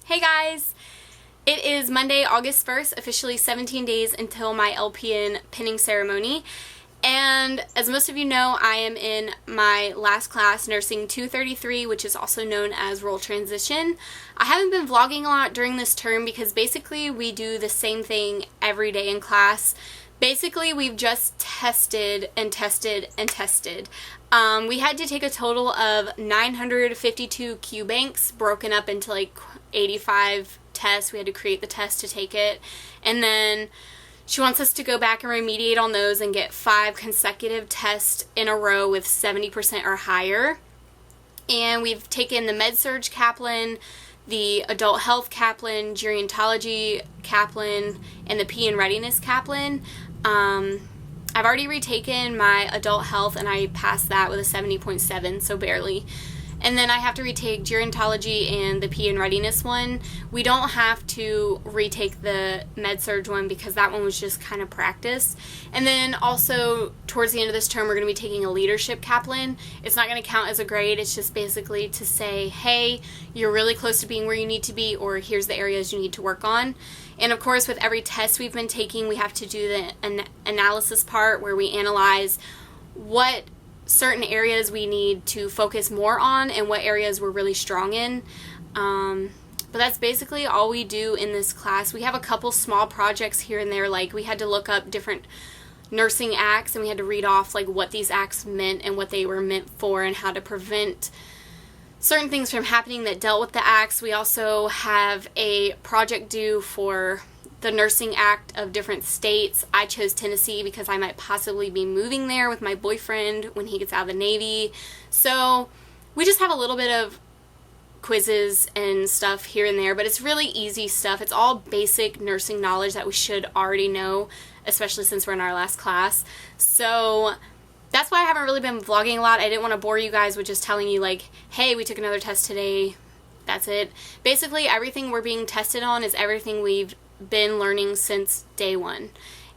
Hey guys! It is Monday, August 1st, officially 17 days until my LPN pinning ceremony. And as most of you know, I am in my last class, Nursing 233, which is also known as Role Transition. I haven't been vlogging a lot during this term because basically we do the same thing every day in class. Basically, we've just tested and tested and tested. We had to take a total of 952 Q banks broken up into like 85 tests. We had to create the test to take it. And then she wants us to go back and remediate on those and get 5 consecutive tests in a row with 70% or higher. And we've taken the Med-Surg Kaplan, the Adult Health Kaplan, Gerontology Kaplan, and the P and Readiness Kaplan. I've already retaken my Adult Health and I passed that with a 70.7, so barely. And then I have to retake Gerontology and the P and Readiness one. We don't have to retake the Med-Surg one because that one was just kind of practice. And then also towards the end of this term we're going to be taking a Leadership Kaplan. It's not going to count as a grade, it's just basically to say, hey, you're really close to being where you need to be, or here's the areas you need to work on. And of course with every test we've been taking we have to do the analysis part where we analyze what certain areas we need to focus more on and what areas we're really strong in. But that's basically all we do in this class. We have a couple small projects here and there, like we had to look up different nursing acts and we had to read off like what these acts meant and what they were meant for and how to prevent certain things from happening that dealt with the acts. We also have a project due for the Nursing Act of different states. I chose Tennessee because I might possibly be moving there with my boyfriend when he gets out of the Navy. So we just have a little bit of quizzes and stuff here and there, but it's really easy stuff. It's all basic nursing knowledge that we should already know, especially since we're in our last class. So that's why I haven't really been vlogging a lot. I didn't want to bore you guys with just telling you like, hey, we took another test today. That's it. Basically everything we're being tested on is everything we've been learning since day one,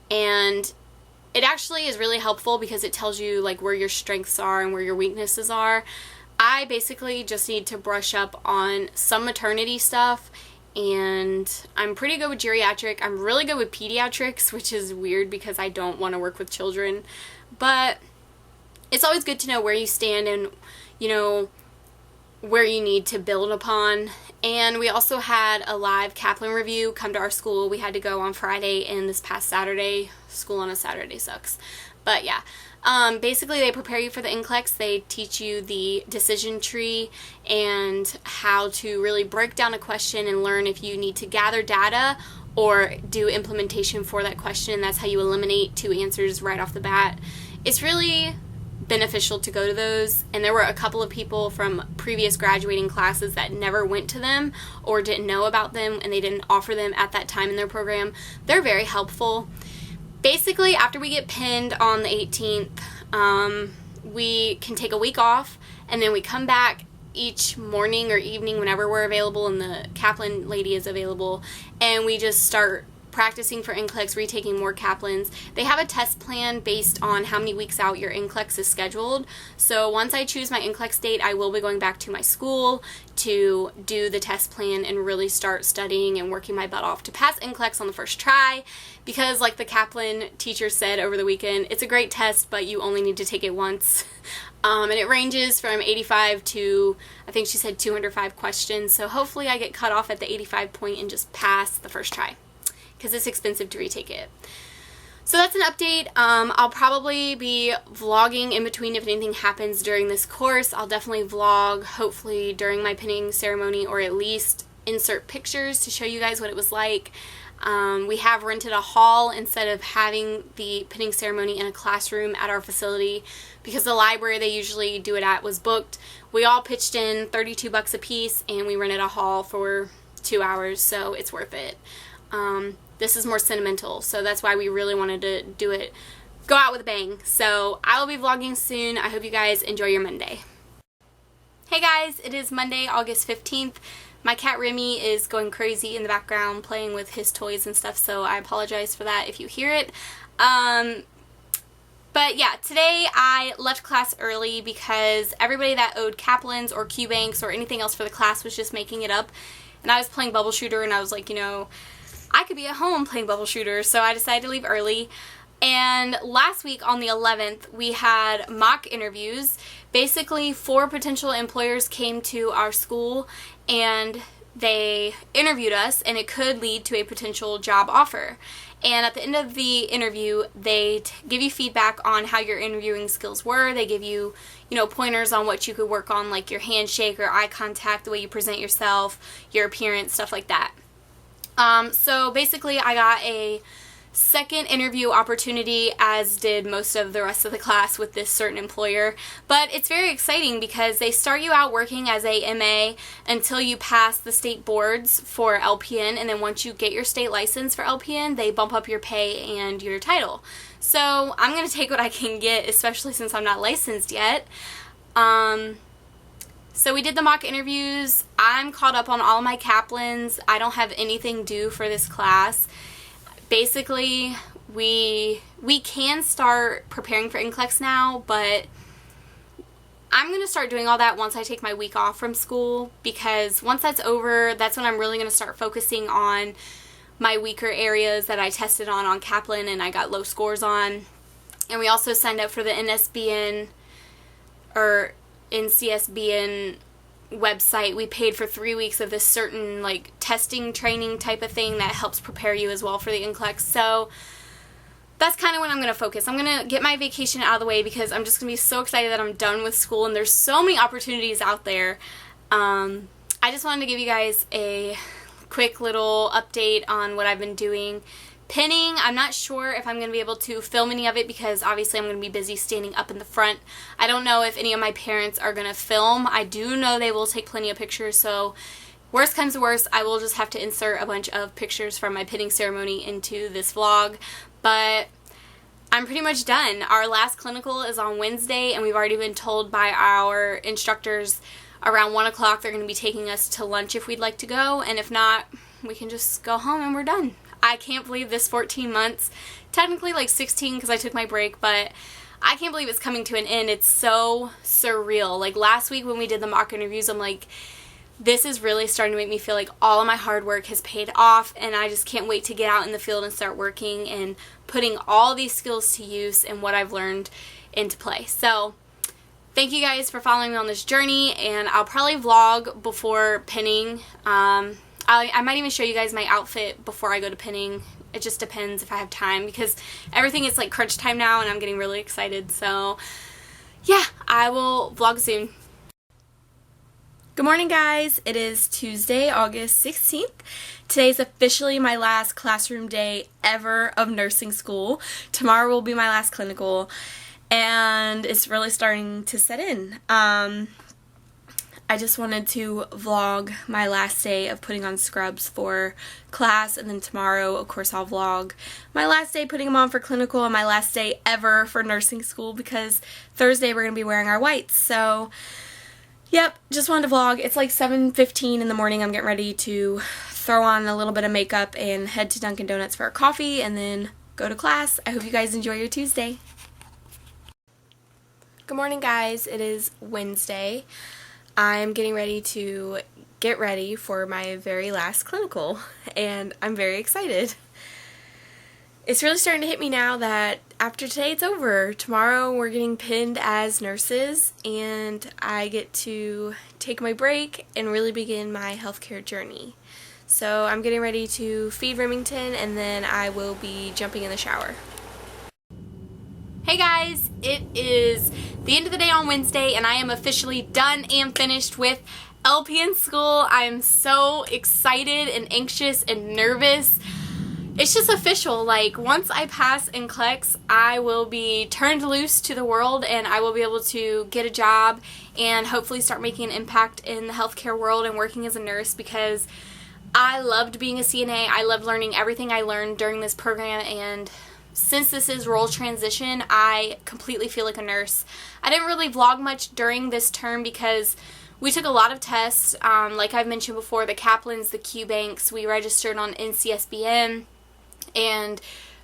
and it actually is really helpful because it tells you like where your strengths are and where your weaknesses are. I basically just need to brush up on some maternity stuff, and I'm pretty good with geriatric. I'm really good with pediatrics, which is weird because I don't want to work with children, but it's always good to know where you stand and you know where you need to build upon. And we also had a live Kaplan review come to our school. We had to go on Friday and this past Saturday. School on a Saturday sucks. But yeah, basically they prepare you for the NCLEX. They teach you the decision tree and how to really break down a question and learn if you need to gather data or do implementation for that question, and that's how you eliminate 2 answers right off the bat. It's really beneficial to go to those, and there were a couple of people from previous graduating classes that never went to them or didn't know about them and they didn't offer them at that time in their program. They're very helpful. Basically, after we get pinned on the 18th, we can take a week off and then we come back each morning or evening whenever we're available and the Kaplan lady is available, and we just start practicing for NCLEX, retaking more Kaplans. They have a test plan based on how many weeks out your NCLEX is scheduled. So once I choose my NCLEX date, I will be going back to my school to do the test plan and really start studying and working my butt off to pass NCLEX on the first try, because like the Kaplan teacher said over the weekend, it's a great test, but you only need to take it once. And it ranges from 85 to, I think she said 205 questions. So hopefully I get cut off at the 85 point and just pass the first try, because it's expensive to retake it. So that's an update. I'll probably be vlogging in between if anything happens during this course. I'll definitely vlog, hopefully during my pinning ceremony, or at least insert pictures to show you guys what it was like. We have rented a hall instead of having the pinning ceremony in a classroom at our facility because the library they usually do it at was booked. We all pitched in $32 a piece and we rented a hall for 2 hours, so it's worth it. This is more sentimental, so that's why we really wanted to do it, go out with a bang. So I will be vlogging soon. I hope you guys enjoy your Monday. Hey guys, it is Monday, August 15th. My cat Remy is going crazy in the background playing with his toys and stuff, so I apologize for that if you hear it. But yeah, today I left class early because everybody that owed Kaplans or Q banks or anything else for the class was just making it up. and I was playing bubble shooter, and I was like, you know, I could be at home playing bubble shooter, so I decided to leave early. And last week on the 11th, we had mock interviews. Basically, 4 potential employers came to our school and they interviewed us, and it could lead to a potential job offer. And at the end of the interview, they give you feedback on how your interviewing skills were. They give you, you know, pointers on what you could work on, like your handshake or eye contact, the way you present yourself, your appearance, stuff like that. So basically, I got a second interview opportunity, as did most of the rest of the class, with this certain employer. But it's very exciting because they start you out working as a MA until you pass the state boards for LPN, and then once you get your state license for LPN, they bump up your pay and your title. So I'm going to take what I can get, especially since I'm not licensed yet. So we did the mock interviews. I'm caught up on all my Kaplans. I don't have anything due for this class. Basically, we can start preparing for NCLEX now, but I'm going to start doing all that once I take my week off from school, because once that's over, that's when I'm really going to start focusing on my weaker areas that I tested on Kaplan and I got low scores on. And we also signed up for the NSBN or NCSBN website. We paid for 3 weeks of this certain like testing training type of thing that helps prepare you as well for the NCLEX. So that's kind of when I'm going to focus. I'm going to get my vacation out of the way because I'm just going to be so excited that I'm done with school, and there's so many opportunities out there. I just wanted to give you guys a quick little update on what I've been doing. Pinning, I'm not sure if I'm going to be able to film any of it because obviously I'm going to be busy standing up in the front. I don't know if any of my parents are going to film. I do know they will take plenty of pictures, so worst comes to worst, I will just have to insert a bunch of pictures from my pinning ceremony into this vlog. But I'm pretty much done. Our last clinical is on Wednesday, and we've already been told by our instructors around 1 o'clock they're going to be taking us to lunch if we'd like to go, and if not, we can just go home and we're done. I can't believe this 14 months, technically like 16 because I took my break, but I can't believe it's coming to an end. It's so surreal. Like last week when we did the mock interviews, I'm like, this is really starting to make me feel like all of my hard work has paid off, and I just can't wait to get out in the field and start working and putting all these skills to use and what I've learned into play. So thank you guys for following me on this journey, and I'll probably vlog before pinning. I might even show you guys my outfit before I go to pinning. It just depends if I have time because everything is like crunch time now and I'm getting really excited. So yeah, I will vlog soon. Good morning, guys. It is Tuesday, August 16th. Today's officially my last classroom day ever of nursing school. Tomorrow will be my last clinical, and it's really starting to set in. I just wanted to vlog my last day of putting on scrubs for class, and then tomorrow, of course, I'll vlog my last day putting them on for clinical and my last day ever for nursing school because Thursday we're going to be wearing our whites. So, yep, just wanted to vlog. It's like 7:15 in the morning. I'm getting ready to throw on a little bit of makeup and head to Dunkin' Donuts for a coffee and then go to class. I hope you guys enjoy your Tuesday. Good morning, guys. It is Wednesday. I'm getting ready to get ready for my very last clinical, and I'm very excited. It's really starting to hit me now that after today it's over. Tomorrow we're getting pinned as nurses, and I get to take my break and really begin my healthcare journey. So I'm getting ready to feed Remington, and then I will be jumping in the shower. Hey guys, it is the end of the day on Wednesday, and I am officially done and finished with LPN school. I'm so excited and anxious and nervous. It's just official. Like, once I pass NCLEX, I will be turned loose to the world, and I will be able to get a job and hopefully start making an impact in the healthcare world and working as a nurse, because I loved being a CNA. I loved learning everything I learned during this program, and since this is role transition, I completely feel like a nurse. I didn't really vlog much during this term because we took a lot of tests. Like I've mentioned before, the Kaplans, the Q banks, we registered on NCSBN, and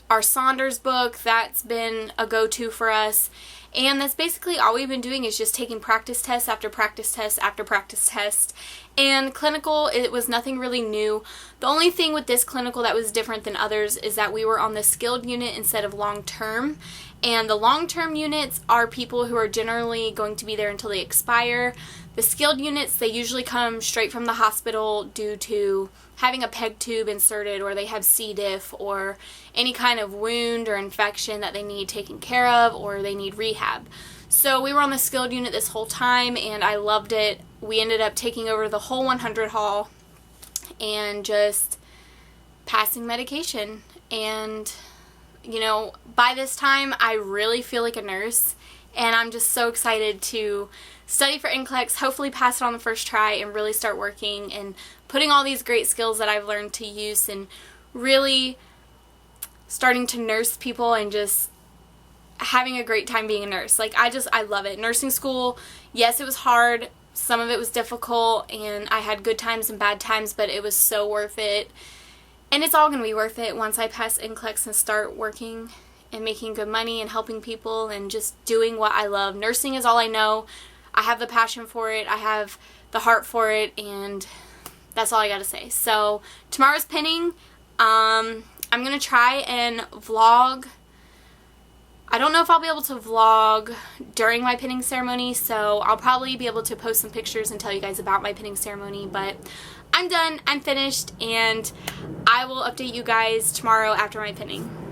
our Saunders book, that's been a go-to for us. And that's basically all we've been doing, is just taking practice tests after practice test after practice test. And clinical, it was nothing really new. The only thing with this clinical that was different than others is that we were on the skilled unit instead of long-term. And the long-term units are people who are generally going to be there until they expire. The skilled units, they usually come straight from the hospital due to having a PEG tube inserted, or they have C. diff, or any kind of wound or infection that they need taken care of, or they need rehab. So we were on the skilled unit this whole time, and I loved it. We ended up taking over the whole 100 hall and just passing medication. And, you know, by this time, I really feel like a nurse, and I'm just so excited to study for NCLEX, hopefully pass it on the first try, and really start working and putting all these great skills that I've learned to use, and really starting to nurse people and just having a great time being a nurse. Like, I love it. Nursing school, yes, it was hard. Some of it was difficult, and I had good times and bad times, but it was so worth it. And it's all going to be worth it once I pass NCLEX and start working and making good money and helping people and just doing what I love. Nursing is all I know. I have the passion for it. I have the heart for it, and that's all I got to say. So tomorrow's pinning. I'm going to try and vlog. I don't know if I'll be able to vlog during my pinning ceremony, so I'll probably be able to post some pictures and tell you guys about my pinning ceremony, but I'm done, I'm finished, and I will update you guys tomorrow after my pinning.